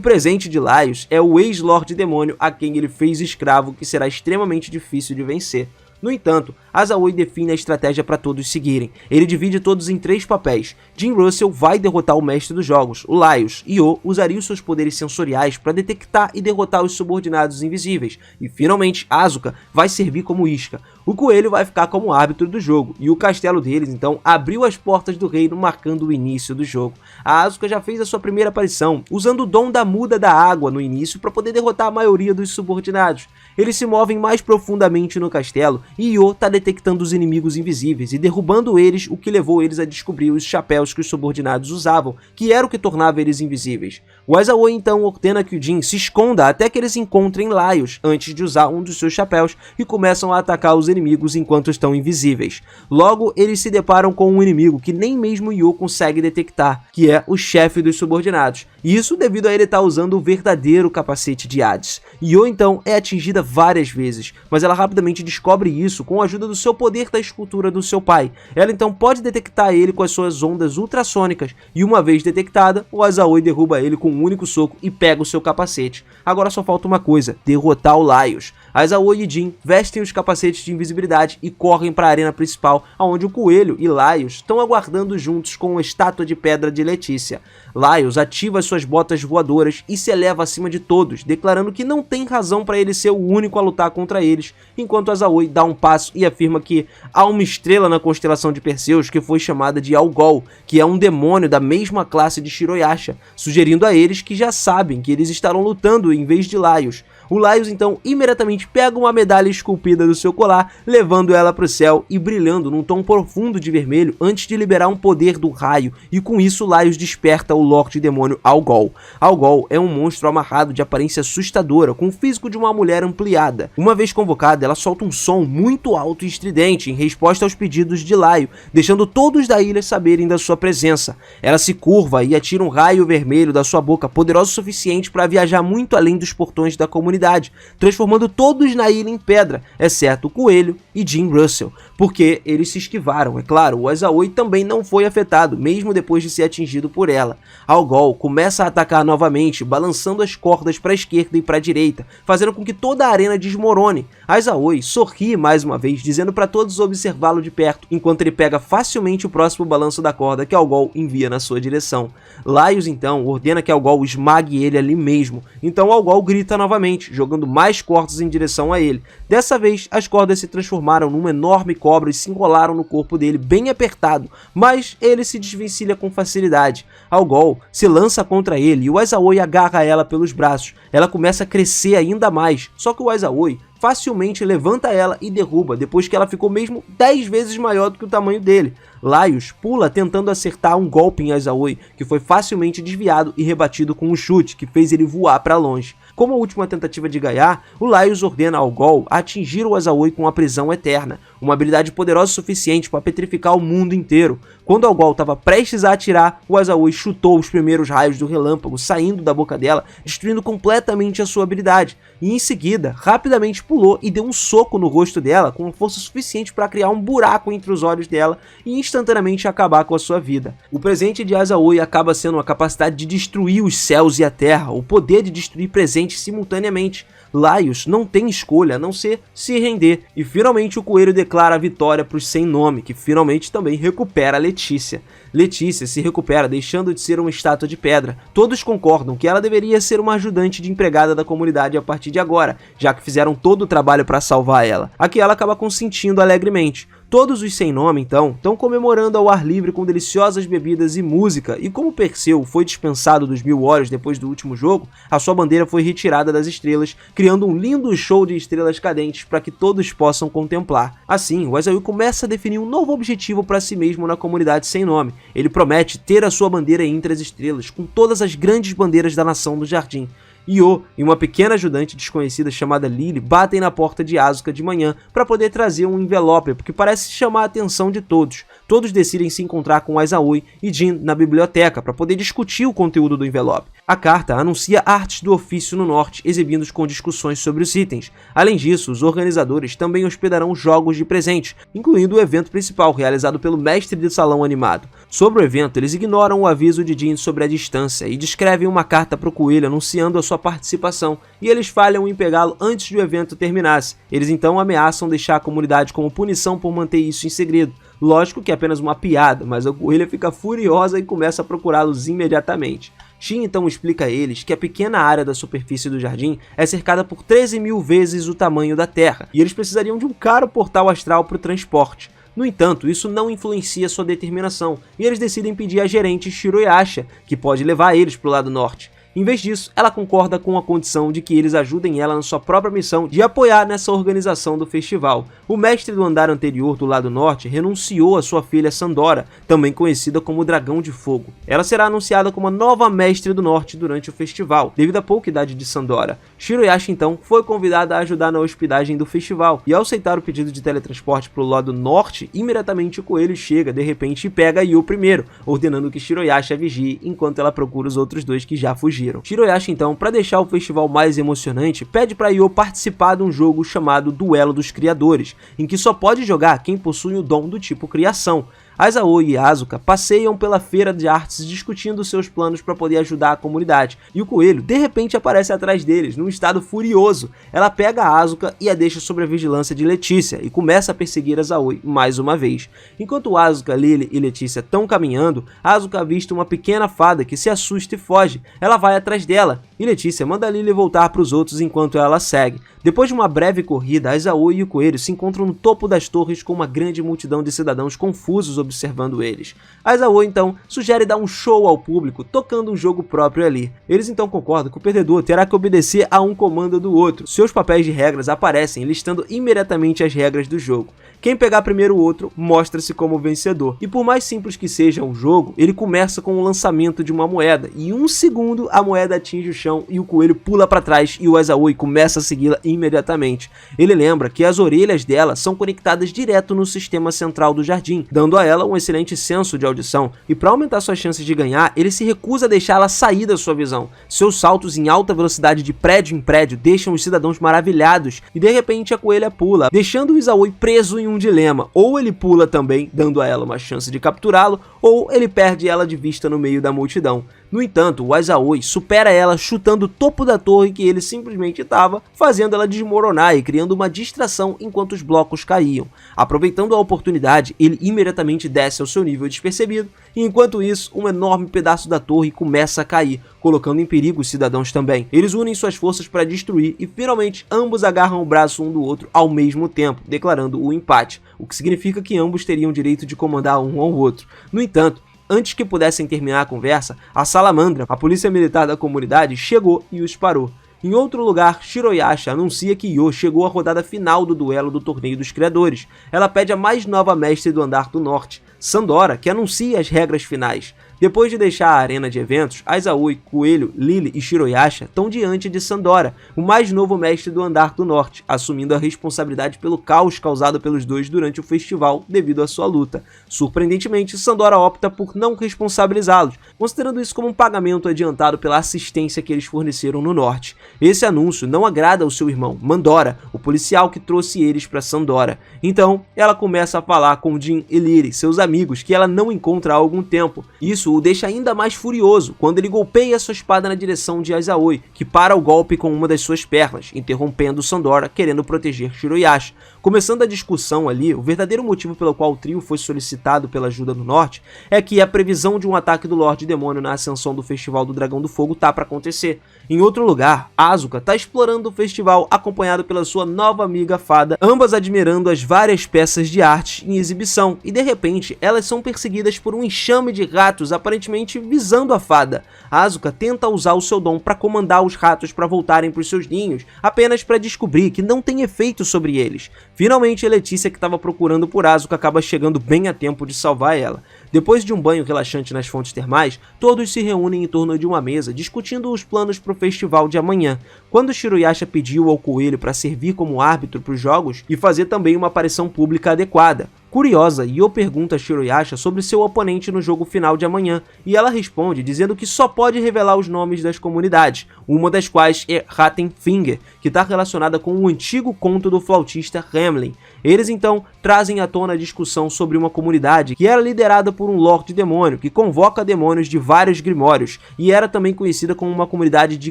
presente de Laios é o ex-Lorde Demônio a quem ele fez escravo, que será extremamente difícil de vencer. No entanto, Azaoi define a estratégia para todos seguirem. Ele divide todos em 3 papéis. Jim Russell vai derrotar o mestre dos jogos, o Laios, e Yo usaria os seus poderes sensoriais para detectar e derrotar os subordinados invisíveis. E finalmente, Asuka vai servir como isca. O Coelho vai ficar como árbitro do jogo, e o castelo deles então abriu as portas do reino, marcando o início do jogo. A Asuka já fez a sua primeira aparição, usando o dom da muda da água no início para poder derrotar a maioria dos subordinados. Eles se movem mais profundamente no castelo, e Yo está detectando os inimigos invisíveis e derrubando eles, o que levou eles a descobrir os chapéus que os subordinados usavam, que era o que tornava eles invisíveis. O Azaoi então ordena que o Jin se esconda até que eles encontrem Laios, antes de usar um dos seus chapéus, e começam a atacar os inimigos enquanto estão invisíveis. Logo, eles se deparam com um inimigo que nem mesmo Yo consegue detectar, que é o chefe dos subordinados. Isso devido a ele estar usando o verdadeiro capacete de Hades. Yo então é atingida várias vezes, mas ela rapidamente descobre isso com a ajuda do seu poder da escultura do seu pai. Ela então pode detectar ele com as suas ondas ultrassônicas, e uma vez detectada, o Azaoi derruba ele com um único soco e pega o seu capacete. Agora só falta uma coisa: derrotar o Laios. Azaoi e Jin vestem os capacetes de invisibilidade e correm para a arena principal, onde o Coelho e Laios estão aguardando juntos com uma estátua de pedra de Letícia. Laios ativa suas botas voadoras e se eleva acima de todos, declarando que não tem razão para ele ser o único a lutar contra eles, enquanto Azaoi dá um passo e afirma que há uma estrela na constelação de Perseus que foi chamada de Algol, que é um demônio da mesma classe de Shiroyasha, sugerindo a eles que já sabem que eles estarão lutando em vez de Laios. O Laios então imediatamente pega uma medalha esculpida do seu colar, levando ela para o céu e brilhando num tom profundo de vermelho antes de liberar um poder do raio, e com isso Laios desperta o Lorde Demônio Algol. Algol é um monstro amarrado de aparência assustadora, com o físico de uma mulher ampliada. Uma vez convocada, ela solta um som muito alto e estridente em resposta aos pedidos de Laio, deixando todos da ilha saberem da sua presença. Ela se curva e atira um raio vermelho da sua boca, poderoso o suficiente para viajar muito além dos portões da comunidade, transformando todos na ilha em pedra, exceto o Coelho e Jim Russell, porque eles se esquivaram. É claro, o Azaoi também não foi afetado, mesmo depois de ser atingido por ela. Algol começa a atacar novamente, balançando as cordas para a esquerda e para a direita, fazendo com que toda a arena desmorone. Azaoi sorri mais uma vez, dizendo para todos observá-lo de perto, enquanto ele pega facilmente o próximo balanço da corda que Algol envia na sua direção. Laios então ordena que Algol esmague ele ali mesmo, então Algol grita novamente, jogando mais cordas em direção a ele. Dessa vez, as cordas se transformaram numa enorme cobra e se enrolaram no corpo dele bem apertado, mas ele se desvencilha com facilidade. Algol se lança contra ele e o Azaoi agarra ela pelos braços. Ela começa a crescer ainda mais, só que o Azaoi facilmente levanta ela e derruba, depois que ela ficou mesmo 10 vezes maior do que o tamanho dele. Laios pula tentando acertar um golpe em Azaoi, que foi facilmente desviado e rebatido com um chute, que fez ele voar para longe. Como a última tentativa de ganhar, o Laios ordena ao Algol atingir o Azaoi com a prisão eterna, uma habilidade poderosa o suficiente para petrificar o mundo inteiro. Quando Algol estava prestes a atirar, o Azaoi chutou os primeiros raios do relâmpago, saindo da boca dela, destruindo completamente a sua habilidade, e em seguida, rapidamente pulou e deu um soco no rosto dela com uma força suficiente para criar um buraco entre os olhos dela e instantaneamente acabar com a sua vida. O presente de Azaoi acaba sendo a capacidade de destruir os céus e a terra, o poder de destruir presentes simultaneamente. Laios não tem escolha a não ser se render, e finalmente o Coelho declara a vitória para os sem nome, que finalmente também recupera a Letícia. Letícia se recupera, deixando de ser uma estátua de pedra. Todos concordam que ela deveria ser uma ajudante de empregada da comunidade a partir de agora, já que fizeram todo o trabalho para salvar ela. Aqui ela acaba consentindo alegremente. Todos os sem nome, então, estão comemorando ao ar livre com deliciosas bebidas e música, e como Perseu foi dispensado dos 1000 olhos depois do último jogo, a sua bandeira foi retirada das estrelas, criando um lindo show de estrelas cadentes para que todos possam contemplar. Assim, o Azahui começa a definir um novo objetivo para si mesmo na comunidade sem nome. Ele promete ter a sua bandeira entre as estrelas, com todas as grandes bandeiras da nação do Jardim. Io e uma pequena ajudante desconhecida chamada Lily batem na porta de Asuka de manhã para poder trazer um envelope, porque parece chamar a atenção de todos. Todos decidem se encontrar com Azahui e Jin na biblioteca para poder discutir o conteúdo do envelope. A carta anuncia artes do ofício no norte, exibindo com discussões sobre os itens. Além disso, os organizadores também hospedarão jogos de presente, incluindo o evento principal realizado pelo mestre de salão animado. Sobre o evento, eles ignoram o aviso de Jin sobre a distância e descrevem uma carta para o coelho anunciando a sua participação, e eles falham em pegá-lo antes do evento terminasse. Eles então ameaçam deixar a comunidade como punição por manter isso em segredo. Lógico que é apenas uma piada, mas a coelha fica furiosa e começa a procurá-los imediatamente. Shin então explica a eles que a pequena área da superfície do jardim é cercada por 13.000 vezes o tamanho da Terra, e eles precisariam de um caro portal astral para o transporte. No entanto, isso não influencia sua determinação, e eles decidem pedir a gerente Shiroyasha, que pode levar eles para o lado norte. Em vez disso, ela concorda com a condição de que eles ajudem ela na sua própria missão de apoiar nessa organização do festival. O mestre do andar anterior do lado norte renunciou a sua filha Sandora, também conhecida como Dragão de Fogo. Ela será anunciada como a nova mestre do norte durante o festival, devido à pouca idade de Sandora. Shiroyasha então foi convidada a ajudar na hospedagem do festival, e ao aceitar o pedido de teletransporte para o lado norte, imediatamente o coelho chega de repente e pega Yu primeiro, ordenando que Shiroyasha vigie enquanto ela procura os outros dois que já fugiram. Shiroyasha então, para deixar o festival mais emocionante, pede para Io participar de um jogo chamado Duelo dos Criadores, em que só pode jogar quem possui o dom do tipo Criação. Azahui e Asuka passeiam pela feira de artes discutindo seus planos para poder ajudar a comunidade, e o coelho de repente aparece atrás deles, num estado furioso. Ela pega a Asuka e a deixa sob a vigilância de Letícia, e começa a perseguir Azahui mais uma vez. Enquanto Asuka, Lily e Letícia estão caminhando, Asuka avista uma pequena fada que se assusta e foge. Ela vai atrás dela, e Letícia manda Lily voltar para os outros enquanto ela segue. Depois de uma breve corrida, Azahui e o coelho se encontram no topo das torres com uma grande multidão de cidadãos confusos observando eles. Azahui então sugere dar um show ao público, tocando um jogo próprio ali. Eles então concordam que o perdedor terá que obedecer a um comando do outro. Seus papéis de regras aparecem, listando imediatamente as regras do jogo. Quem pegar primeiro o outro mostra-se como vencedor. E por mais simples que seja o jogo, ele começa com o lançamento de uma moeda. E em 1 segundo a moeda atinge o chão e o coelho pula para trás e o Azahui começa a segui-la imediatamente. Ele lembra que as orelhas dela são conectadas direto no sistema central do jardim, dando a ela um excelente senso de audição. E para aumentar suas chances de ganhar, ele se recusa a deixá-la sair da sua visão. Seus saltos em alta velocidade de prédio em prédio deixam os cidadãos maravilhados e de repente a coelha pula, deixando o Azahui preso em um dilema. Ou ele pula também, dando a ela uma chance de capturá-lo, ou ele perde ela de vista no meio da multidão. No entanto, o Azahui supera ela chutando o topo da torre que ele simplesmente estava, fazendo ela desmoronar e criando uma distração enquanto os blocos caíam. Aproveitando a oportunidade, ele imediatamente desce ao seu nível despercebido, e enquanto isso, um enorme pedaço da torre começa a cair, colocando em perigo os cidadãos também. Eles unem suas forças para destruir e finalmente ambos agarram o braço um do outro ao mesmo tempo, declarando o empate, o que significa que ambos teriam o direito de comandar um ao outro. No entanto, antes que pudessem terminar a conversa, a Salamandra, a polícia militar da comunidade, chegou e os parou. Em outro lugar, Shiroyasha anuncia que Io chegou à rodada final do duelo do Torneio dos Criadores. Ela pede a mais nova mestre do Andar do Norte, Sandora, que anuncia as regras finais. Depois de deixar a arena de eventos, Azahui, Coelho, Lily e Shiroyasha estão diante de Sandora, o mais novo mestre do Andar do Norte, assumindo a responsabilidade pelo caos causado pelos dois durante o festival devido à sua luta. Surpreendentemente, Sandora opta por não responsabilizá-los, considerando isso como um pagamento adiantado pela assistência que eles forneceram no Norte. Esse anúncio não agrada ao seu irmão, Mandora, o policial que trouxe eles para Sandora. Então, ela começa a falar com Jin e Lily, seus amigos, que ela não encontra há algum tempo. Isso o deixa ainda mais furioso quando ele golpeia sua espada na direção de Azahui, que para o golpe com uma das suas pernas, interrompendo Sandora, querendo proteger Shiroyasha. Começando a discussão ali, o verdadeiro motivo pelo qual o trio foi solicitado pela ajuda do Norte é que a previsão de um ataque do Lorde Demônio na ascensão do Festival do Dragão do Fogo tá para acontecer. Em outro lugar, Asuka tá explorando o festival acompanhado pela sua nova amiga fada, ambas admirando as várias peças de arte em exibição, e de repente elas são perseguidas por um enxame de ratos aparentemente visando a fada. Asuka tenta usar o seu dom para comandar os ratos para voltarem para os seus ninhos, apenas para descobrir que não tem efeito sobre eles. Finalmente, Letícia, que estava procurando por Asuka, acaba chegando bem a tempo de salvar ela. Depois de um banho relaxante nas fontes termais, todos se reúnem em torno de uma mesa, discutindo os planos para o festival de amanhã. Quando Shiroyasha pediu ao coelho para servir como árbitro para os jogos e fazer também uma aparição pública adequada. Curiosa, Yo pergunta a Shiroyasha sobre seu oponente no jogo final de amanhã, e ela responde dizendo que só pode revelar os nomes das comunidades, uma das quais é Rattenfinger, que está relacionada com o antigo conto do flautista Hamelin. Eles então trazem à tona a discussão sobre uma comunidade que era liderada por um Lorde Demônio, que convoca demônios de vários grimórios, e era também conhecida como uma comunidade de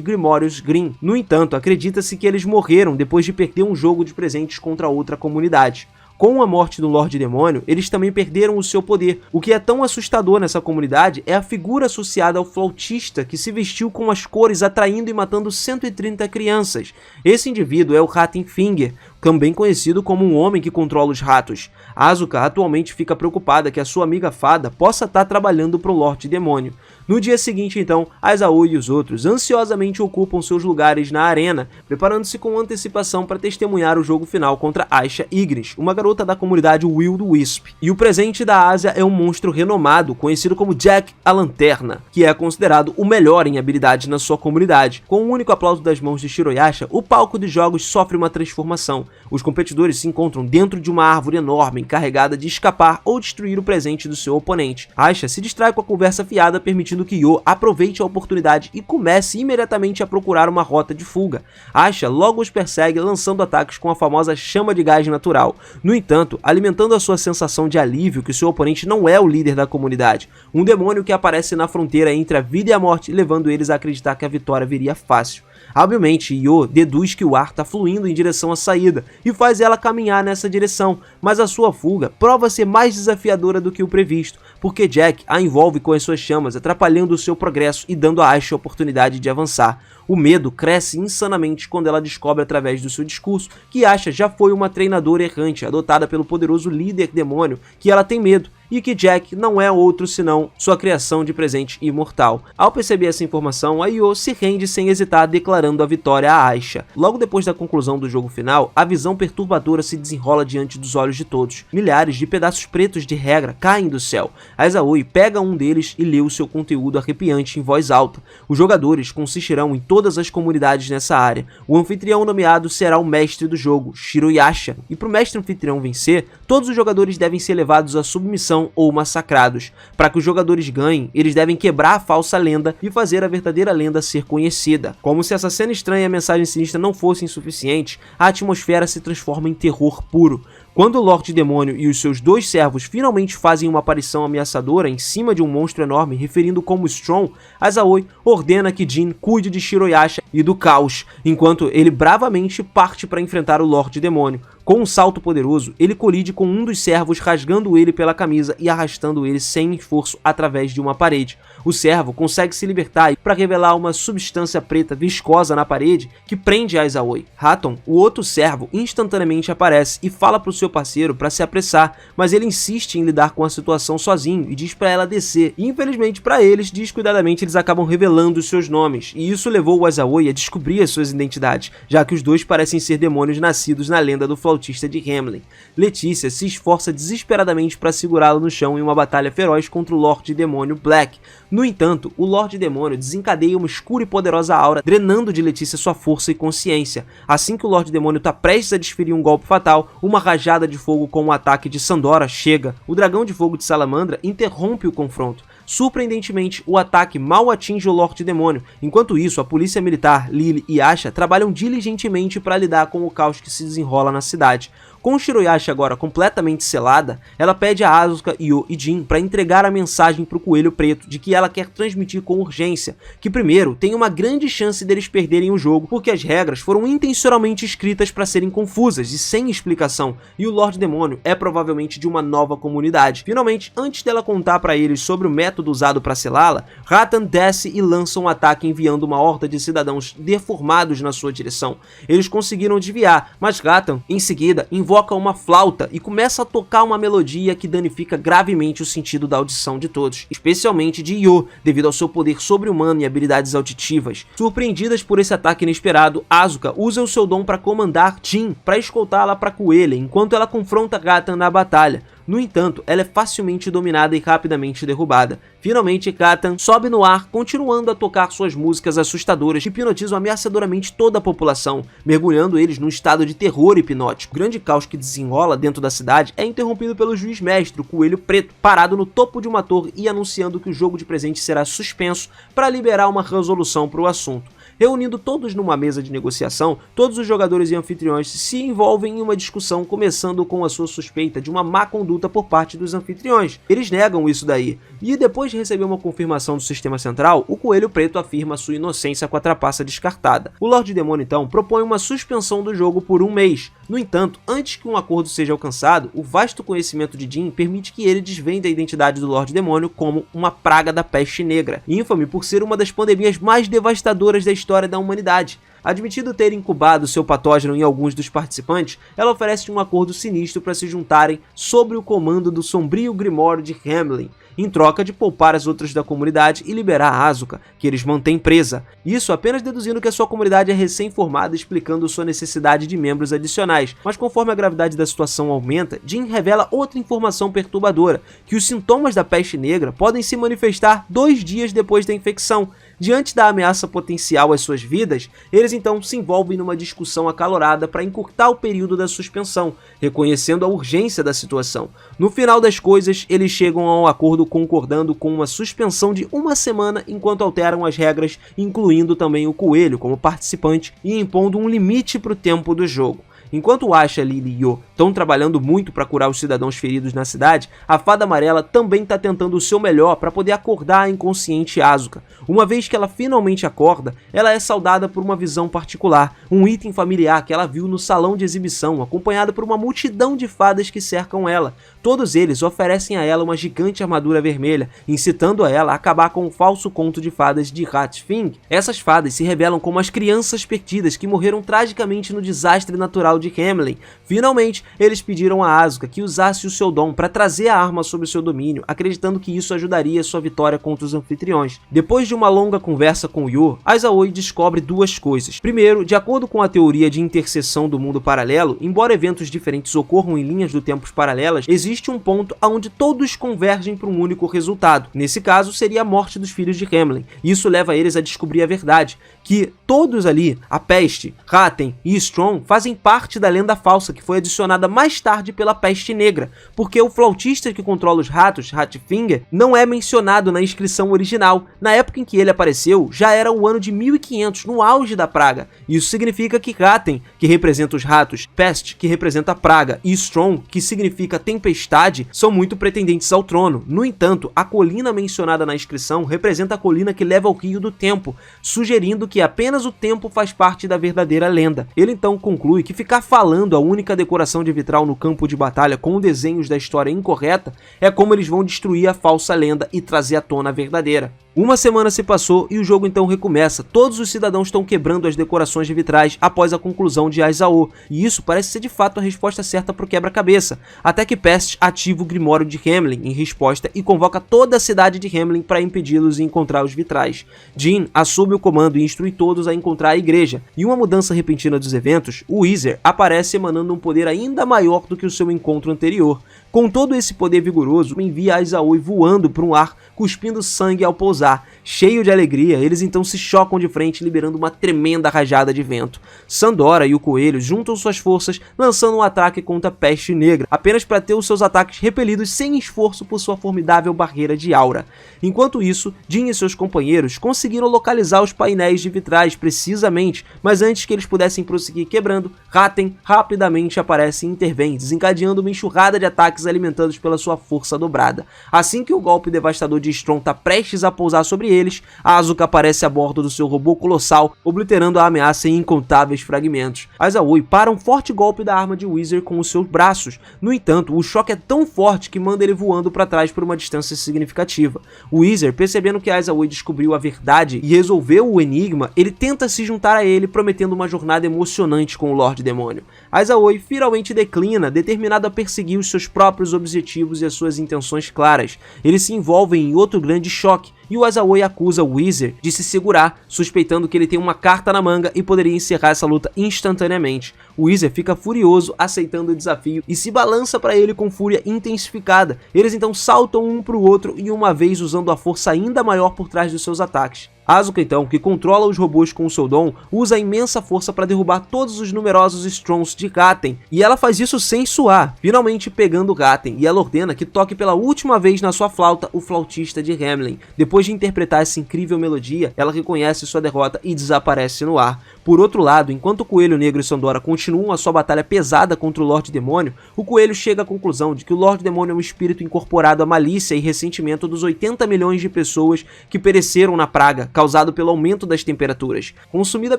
grimórios Grimm. No entanto, acredita-se que eles morreram depois de perder um jogo de presentes contra outra comunidade. Com a morte do Lorde Demônio, eles também perderam o seu poder. O que é tão assustador nessa comunidade é a figura associada ao flautista que se vestiu com as cores atraindo e matando 130 crianças. Esse indivíduo é o Rattenfinger, também conhecido como um homem que controla os ratos. Asuka atualmente fica preocupada que a sua amiga fada possa estar trabalhando para o Lorde Demônio. No dia seguinte, então, Aizawa e os outros ansiosamente ocupam seus lugares na arena, preparando-se com antecipação para testemunhar o jogo final contra Aisha Ignis, uma garota da comunidade Will-O-Wisp. E o presente da Ásia é um monstro renomado, conhecido como Jack a Lanterna, que é considerado o melhor em habilidade na sua comunidade. Com o único aplauso das mãos de Shiroyasha, o palco de jogos sofre uma transformação. Os competidores se encontram dentro de uma árvore enorme, encarregada de escapar ou destruir o presente do seu oponente. Aisha se distrai com a conversa fiada, permitindo que Yo aproveite a oportunidade e comece imediatamente a procurar uma rota de fuga. Aisha logo os persegue, lançando ataques com a famosa chama de gás natural. No entanto, alimentando a sua sensação de alívio que seu oponente não é o líder da comunidade, um demônio que aparece na fronteira entre a vida e a morte, levando eles a acreditar que a vitória viria fácil. Obviamente, Yo deduz que o ar está fluindo em direção à saída e faz ela caminhar nessa direção, mas a sua fuga prova ser mais desafiadora do que o previsto, porque Jack a envolve com as suas chamas, atrapalhando o seu progresso e dando a Aisha a oportunidade de avançar. O medo cresce insanamente quando ela descobre através do seu discurso que Aisha já foi uma treinadora errante, adotada pelo poderoso líder demônio, que ela tem medo, e que Jack não é outro senão sua criação de presente imortal. Ao perceber essa informação, a Yo se rende sem hesitar, declarando a vitória a Aisha. Logo depois da conclusão do jogo final, a visão perturbadora se desenrola diante dos olhos de todos. Milhares de pedaços pretos de regra caem do céu. Aizawa pega um deles e lê o seu conteúdo arrepiante em voz alta. Os jogadores consistirão em todas as comunidades nessa área. O anfitrião nomeado será o mestre do jogo, Shiroyasha, e para o mestre anfitrião vencer, todos os jogadores devem ser levados à submissão ou massacrados. Para que os jogadores ganhem, eles devem quebrar a falsa lenda e fazer a verdadeira lenda ser conhecida. Como se essa cena estranha e a mensagem sinistra não fossem suficientes, a atmosfera se transforma em terror puro. Quando o Lorde Demônio e os seus dois servos finalmente fazem uma aparição ameaçadora em cima de um monstro enorme, referindo como Strong, Aizawa ordena que Jin cuide de Shiroyasha e do caos, enquanto ele bravamente parte para enfrentar o Lorde Demônio. Com um salto poderoso, ele colide com um dos servos, rasgando ele pela camisa e arrastando ele sem esforço através de uma parede. O servo consegue se libertar para revelar uma substância preta viscosa na parede que prende Aizawa. Hatton, o outro servo, instantaneamente aparece e fala para o seu parceiro para se apressar, mas ele insiste em lidar com a situação sozinho e diz para ela descer. E infelizmente para eles, descuidadamente eles acabam revelando os seus nomes, e isso levou o Aizawa a descobrir as suas identidades, já que os dois parecem ser demônios nascidos na lenda do flautista de Hamelin. Letícia se esforça desesperadamente para segurá-lo no chão em uma batalha feroz contra o Lorde Demônio Black. No entanto, o Lorde Demônio desencadeia uma escura e poderosa aura, drenando de Letícia sua força e consciência. Assim que o Lorde Demônio está prestes a desferir um golpe fatal, uma rajada de fogo com o ataque de Sandora chega. O dragão de fogo de Salamandra interrompe o confronto. Surpreendentemente, o ataque mal atinge o Lorde Demônio. Enquanto isso, a polícia militar, Lily e Aisha trabalham diligentemente para lidar com o caos que se desenrola na cidade. Com Shiroyashi agora completamente selada, ela pede a Asuka, Yo e Jin para entregar a mensagem para o Coelho Preto de que ela quer transmitir com urgência, que primeiro tem uma grande chance deles perderem o jogo porque as regras foram intencionalmente escritas para serem confusas e sem explicação, e o Lorde Demônio é provavelmente de uma nova comunidade. Finalmente, antes dela contar para eles sobre o método usado para selá-la, Ratan desce e lança um ataque enviando uma horda de cidadãos deformados na sua direção. Eles conseguiram desviar, mas Ratan, em seguida, invoca uma flauta e começa a tocar uma melodia que danifica gravemente o sentido da audição de todos, especialmente de Yo, devido ao seu poder sobre-humano e habilidades auditivas. Surpreendidas por esse ataque inesperado, Asuka usa o seu dom para comandar Jin para escoltá-la para Coelha, enquanto ela confronta Ratan na batalha. No entanto, ela é facilmente dominada e rapidamente derrubada. Finalmente, Ratan sobe no ar, continuando a tocar suas músicas assustadoras que hipnotizam ameaçadoramente toda a população, mergulhando eles num estado de terror hipnótico. O grande caos que desenrola dentro da cidade é interrompido pelo juiz-mestre, o Coelho Preto, parado no topo de uma torre e anunciando que o jogo de presentes será suspenso para liberar uma resolução para o assunto. Reunindo todos numa mesa de negociação, todos os jogadores e anfitriões se envolvem em uma discussão, começando com a sua suspeita de uma má conduta por parte dos anfitriões. Eles negam isso daí, e depois de receber uma confirmação do sistema central, o Coelho Preto afirma sua inocência com a trapaça descartada. O Lorde Demônio então propõe uma suspensão do jogo por 1 mês. No entanto, antes que um acordo seja alcançado, o vasto conhecimento de Jin permite que ele desvende a identidade do Lorde Demônio como uma praga da peste negra, ínfame por ser uma das pandemias mais devastadoras da história da humanidade. Admitido ter incubado seu patógeno em alguns dos participantes, ela oferece um acordo sinistro para se juntarem sob o comando do sombrio Grimório de Hamelin, em troca de poupar as outras da comunidade e liberar a Asuka, que eles mantêm presa. Isso apenas deduzindo que a sua comunidade é recém-formada, explicando sua necessidade de membros adicionais. Mas conforme a gravidade da situação aumenta, Jin revela outra informação perturbadora, que os sintomas da peste negra podem se manifestar 2 dias depois da infecção. Diante da ameaça potencial às suas vidas, eles então se envolvem numa discussão acalorada para encurtar o período da suspensão, reconhecendo a urgência da situação. No final das coisas, eles chegam a um acordo concordando com uma suspensão de 1 semana enquanto alteram as regras, incluindo também o Coelho como participante e impondo um limite para o tempo do jogo. Enquanto Asha, Lily e Yo estão trabalhando muito para curar os cidadãos feridos na cidade, a Fada Amarela também está tentando o seu melhor para poder acordar a inconsciente Asuka. Uma vez que ela finalmente acorda, ela é saudada por uma visão particular, um item familiar que ela viu no salão de exibição, acompanhada por uma multidão de fadas que cercam ela. Todos eles oferecem a ela uma gigante armadura vermelha, incitando a ela a acabar com o falso conto de fadas de Ratfing. Essas fadas se revelam como as crianças perdidas que morreram tragicamente no desastre natural de Hamelin. Finalmente, eles pediram a Asuka que usasse o seu dom para trazer a arma sob seu domínio, acreditando que isso ajudaria sua vitória contra os anfitriões. Depois de uma longa conversa com Yo, Aizaoi descobre 2 coisas. Primeiro, de acordo com a teoria de interseção do mundo paralelo, embora eventos diferentes ocorram em linhas do tempo paralelas, existe um ponto onde todos convergem para um único resultado. Nesse caso, seria a morte dos filhos de Hamelin. Isso leva eles a descobrir a verdade, que todos ali, a Peste, Ratten e Strong, fazem parte da lenda falsa que foi adicionada mais tarde pela Peste Negra, porque o flautista que controla os ratos, Ratfinger, não é mencionado na inscrição original. Na época em que ele apareceu, já era o ano de 1500, no auge da praga. Isso significa que Ratten, que representa os ratos, Pest, que representa a praga, e Strong, que significa tempestade, são muito pretendentes ao trono. No entanto, a colina mencionada na inscrição representa a colina que leva ao Rio do Tempo, sugerindo que apenas o tempo faz parte da verdadeira lenda. Ele então conclui que ficar falando a única decoração de vitral no campo de batalha com desenhos da história incorreta é como eles vão destruir a falsa lenda e trazer à tona a verdadeira. 1 semana se passou e o jogo então recomeça. Todos os cidadãos estão quebrando as decorações de vitrais após a conclusão de Aizaoi, e isso parece ser de fato a resposta certa para o quebra-cabeça, até que Pest ativa o Grimório de Hamelin em resposta e convoca toda a cidade de Hamelin para impedi-los de encontrar os vitrais. Jin assume o comando e instrui todos a encontrar a igreja, e uma mudança repentina dos eventos, o Weezer aparece emanando um poder ainda maior do que o seu encontro anterior. Com todo esse poder vigoroso, envia Aizaoi voando para um ar, cuspindo sangue ao pousar. Cheio de alegria, eles então se chocam de frente, liberando uma tremenda rajada de vento. Sandora e o Coelho juntam suas forças, lançando um ataque contra a Peste Negra, apenas para ter os seus ataques repelidos sem esforço por sua formidável barreira de aura. Enquanto isso, Jin e seus companheiros conseguiram localizar os painéis de vitrais, precisamente, mas antes que eles pudessem prosseguir quebrando, Ratten rapidamente aparece e intervém, desencadeando uma enxurrada de ataques alimentados pela sua força dobrada. Assim que o golpe devastador de Strong está prestes a pousar sobre eles, Asuka aparece a bordo do seu robô colossal, obliterando a ameaça em incontáveis fragmentos. Aizawa para um forte golpe da arma de Whizzer com os seus braços. No entanto, o choque é tão forte que manda ele voando para trás por uma distância significativa. Whizzer, percebendo que Aizawa descobriu a verdade e resolveu o enigma, ele tenta se juntar a ele, prometendo uma jornada emocionante com o Lorde Demônio. Aizawa finalmente declina, determinado a perseguir os seus próprios objetivos e as suas intenções claras. Eles se envolvem em outro grande choque, e o Aizawa acusa o Whizzer de se segurar, suspeitando que ele tem uma carta na manga e poderia encerrar essa luta instantaneamente. O Whizzer fica furioso, aceitando o desafio e se balança para ele com fúria intensificada. Eles então saltam um para o outro e uma vez usando a força ainda maior por trás dos seus ataques. Asuka então, que controla os robôs com o seu dom, usa a imensa força para derrubar todos os numerosos Strongs de Ratten, e ela faz isso sem suar, finalmente pegando Ratten, e ela ordena que toque pela última vez na sua flauta o flautista de Hamelin. Depois de interpretar essa incrível melodia, ela reconhece sua derrota e desaparece no ar. Por outro lado, enquanto o Coelho Negro e Sandora continuam a sua batalha pesada contra o Lorde Demônio, o Coelho chega à conclusão de que o Lorde Demônio é um espírito incorporado à malícia e ressentimento dos 80 milhões de pessoas que pereceram na praga, causado pelo aumento das temperaturas. Consumida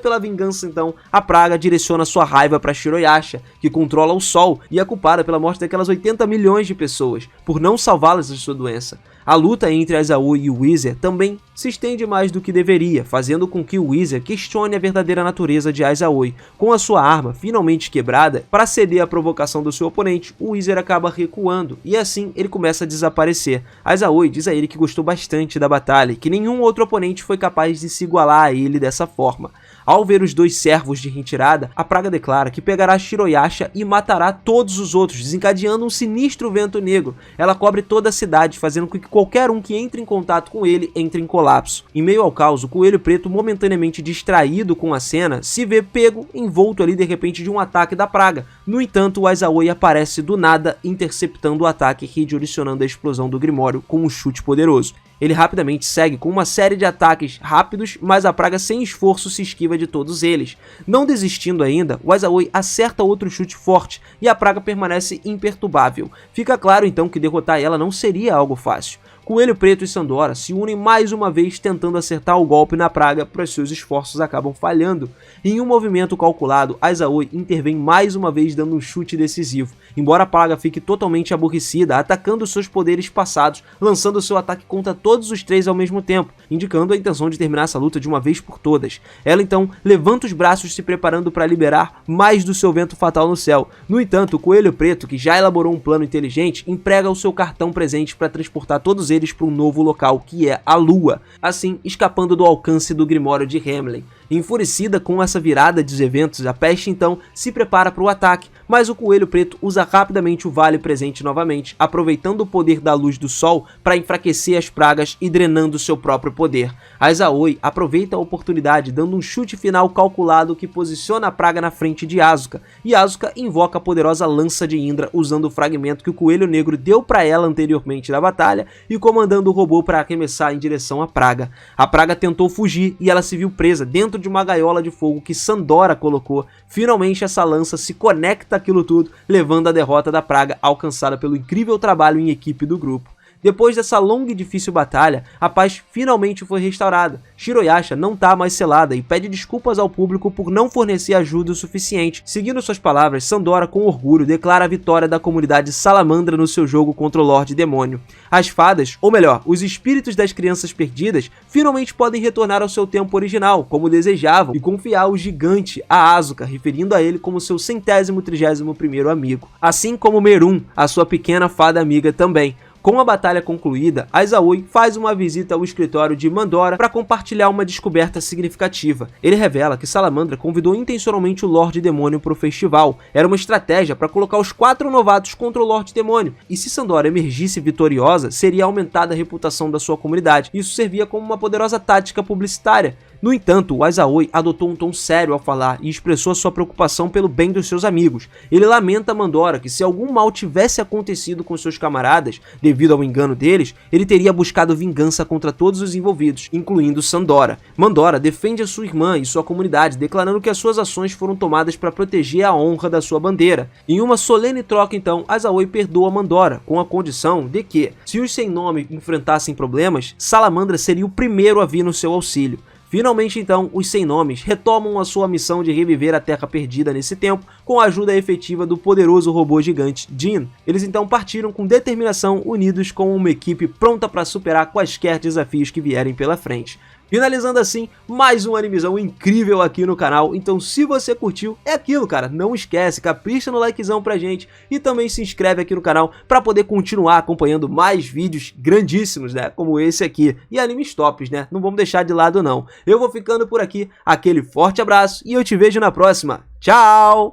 pela vingança então, a praga direciona sua raiva para Shiroyasha, que controla o sol e é culpada pela morte daquelas 80 milhões de pessoas, por não salvá-las de sua doença. A luta entre Aizawa e o Whizzer também se estende mais do que deveria, fazendo com que o Whizzer questione a verdadeira natureza de Aizawa. Com a sua arma finalmente quebrada, para ceder à provocação do seu oponente, o Whizzer acaba recuando, e assim ele começa a desaparecer. Aizawa diz a ele que gostou bastante da batalha e que nenhum outro oponente foi capaz de se igualar a ele dessa forma. Ao ver os dois servos de retirada, a praga declara que pegará Shiroyasha e matará todos os outros, desencadeando um sinistro vento negro. Ela cobre toda a cidade, fazendo com que qualquer um que entre em contato com ele entre em colapso. Em meio ao caos, o Coelho Preto, momentaneamente distraído com a cena, se vê pego, envolto ali de repente de um ataque da praga. No entanto, o Aizawa aparece do nada, interceptando o ataque e redirecionando a explosão do Grimório com um chute poderoso. Ele rapidamente segue com uma série de ataques rápidos, mas a praga sem esforço se esquiva de todos eles. Não desistindo ainda, o Aizawa acerta outro chute forte e a praga permanece imperturbável. Fica claro então que derrotar ela não seria algo fácil. Coelho Preto e Sandora se unem mais uma vez tentando acertar o golpe na praga, mas seus esforços acabam falhando. Em um movimento calculado, Aizawa intervém mais uma vez dando um chute decisivo, embora a praga fique totalmente aborrecida, atacando seus poderes passados, lançando seu ataque contra todos os três ao mesmo tempo, indicando a intenção de terminar essa luta de uma vez por todas. Ela então levanta os braços se preparando para liberar mais do seu vento fatal no céu. No entanto, o Coelho Preto, que já elaborou um plano inteligente, emprega o seu cartão presente para transportar todos eles para um novo local, que é a Lua, assim escapando do alcance do Grimório de Hamelin. Enfurecida com essa virada dos eventos, a Peste então se prepara para o ataque, mas o Coelho Preto usa rapidamente o Vale Presente novamente, aproveitando o poder da luz do sol para enfraquecer as pragas e drenando seu próprio poder. Aizawa aproveita a oportunidade dando um chute final calculado que posiciona a praga na frente de Asuka, e Asuka invoca a poderosa lança de Indra usando o fragmento que o Coelho Negro deu para ela anteriormente na batalha e comandando o robô para arremessar em direção à praga. A praga tentou fugir e ela se viu presa dentro de uma gaiola de fogo que Sandora colocou. Finalmente essa lança se conecta àquilo tudo, levando a derrota da praga alcançada pelo incrível trabalho em equipe do grupo. Depois dessa longa e difícil batalha, a paz finalmente foi restaurada. Shiroyasha não está mais selada e pede desculpas ao público por não fornecer ajuda o suficiente. Seguindo suas palavras, Sandora com orgulho declara a vitória da comunidade Salamandra no seu jogo contra o Lorde Demônio. As fadas, ou melhor, os espíritos das crianças perdidas, finalmente podem retornar ao seu tempo original, como desejavam, e confiar o gigante a Asuka, referindo a ele como seu 131º amigo. Assim como Meruem, a sua pequena fada amiga também. Com a batalha concluída, Aizawa faz uma visita ao escritório de Mandora para compartilhar uma descoberta significativa. Ele revela que Salamandra convidou intencionalmente o Lorde Demônio para o festival. Era uma estratégia para colocar os 4 novatos contra o Lorde Demônio, e se Sandora emergisse vitoriosa, seria aumentada a reputação da sua comunidade. Isso servia como uma poderosa tática publicitária. No entanto, o Aizawa adotou um tom sério ao falar e expressou sua preocupação pelo bem dos seus amigos. Ele lamenta a Mandora que se algum mal tivesse acontecido com seus camaradas, devido ao engano deles, ele teria buscado vingança contra todos os envolvidos, incluindo Sandora. Mandora defende a sua irmã e sua comunidade, declarando que as suas ações foram tomadas para proteger a honra da sua bandeira. Em uma solene troca, então, Aizawa perdoa Mandora, com a condição de que, se os Sem Nome enfrentassem problemas, Salamandra seria o primeiro a vir no seu auxílio. Finalmente, então, os Sem Nomes retomam a sua missão de reviver a Terra perdida nesse tempo com a ajuda efetiva do poderoso robô gigante Jean. Eles então partiram com determinação, unidos com uma equipe pronta para superar quaisquer desafios que vierem pela frente. Finalizando assim, mais um animezão incrível aqui no canal, então se você curtiu, é aquilo cara, não esquece, capricha no likezão pra gente e também se inscreve aqui no canal pra poder continuar acompanhando mais vídeos grandíssimos, né, como esse aqui, e animes tops, né, não vamos deixar de lado não. Eu vou ficando por aqui, aquele forte abraço e eu te vejo na próxima, tchau!